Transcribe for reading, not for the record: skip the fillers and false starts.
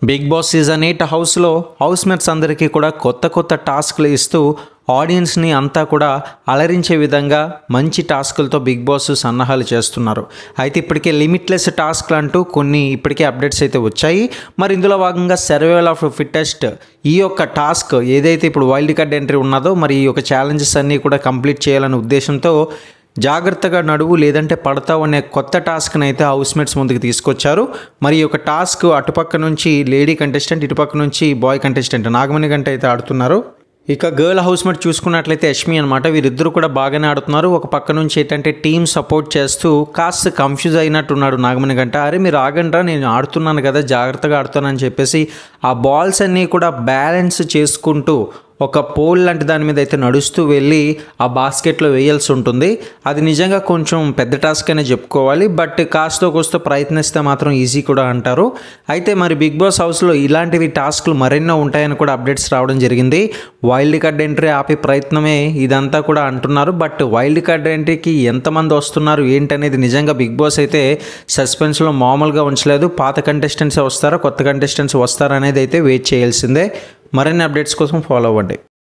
Big boss season 8 హౌస్లో housemates అందరికీ కూడా కొత్త టాస్క్లు ఇస్తూ ఆడియన్స్ని అంతా కూడా అలరించే విధంగా మంచి టాస్కులతో బిగ్ బాస్ సన్నాహాలు చేస్తున్నారు. అయితే ఇప్పటికే లిమిట్లెస్ టాస్క్లు అంటూ కొన్ని ఇప్పటికే అప్డేట్స్ అయితే వచ్చాయి. మరి ఇందులో భాగంగా సర్వైవల్ ఆఫ్ ఫిట్టెస్ట్ ఈ యొక్క టాస్క్ ఏదైతే ఇప్పుడు వైల్డ్ కార్డ్ ఎంట్రీ ఉన్నదో మరి ఈ యొక్క ఛాలెంజెస్ అన్నీ కూడా కంప్లీట్ చేయాలనే ఉద్దేశంతో జాగ్రత్తగా నడువు లేదంటే పడతావు అనే కొత్త టాస్క్ని అయితే హౌస్మేట్స్ ముందుకు తీసుకొచ్చారు. మరి ఈ యొక్క టాస్క్ అటుపక్క నుంచి లేడీ కంటెస్టెంట్, ఇటుపక్క నుంచి బాయ్ కంటెస్టెంట్ నాగమణి గంట అయితే ఆడుతున్నారు. ఇక గర్ల్ హౌస్మేట్ చూసుకున్నట్లయితే యష్మి అనమాట. వీరిద్దరు కూడా బాగానే ఆడుతున్నారు. ఒక పక్క నుంచి ఏంటంటే టీమ్ సపోర్ట్ చేస్తూ కాస్త కన్ఫ్యూజ్ అయినట్టున్నాడు నాగమణి గంట. అరే మీరు ఆగండ్రా, నేను ఆడుతున్నాను కదా, జాగ్రత్తగా ఆడుతానని చెప్పేసి ఆ బాల్స్ అన్నీ కూడా బ్యాలెన్స్ చేసుకుంటూ ఒక పోల్ లాంటి దాని మీద అయితే నడుస్తూ వెళ్ళి ఆ బాస్కెట్లో వేయాల్సి ఉంటుంది. అది నిజంగా కొంచెం పెద్ద టాస్క్ అనే చెప్పుకోవాలి. బట్ కాస్తో కోస్తో ప్రయత్నిస్తే మాత్రం ఈజీ కూడా అంటారు. అయితే మరి బిగ్ బాస్ హౌస్లో ఇలాంటివి టాస్క్లు మరెన్నో ఉంటాయని కూడా అప్డేట్స్ రావడం జరిగింది. వైల్డ్ కార్డ్ ఎంట్రీ ఆపే ప్రయత్నమే ఇదంతా కూడా అంటున్నారు. బట్ వైల్డ్ కార్డ్ ఎంట్రీకి ఎంతమంది వస్తున్నారు ఏంటనేది నిజంగా బిగ్ బాస్ అయితే సస్పెన్స్లో మామూలుగా ఉంచలేదు. పాత కంటెస్టెంట్స్ వస్తారా, కొత్త కంటెస్టెంట్స్ వస్తారా అనేది అయితే వెయిట్ చేయాల్సిందే. మరిన్ని అప్డేట్స్ కోసం ఫాలో అవ్వండి.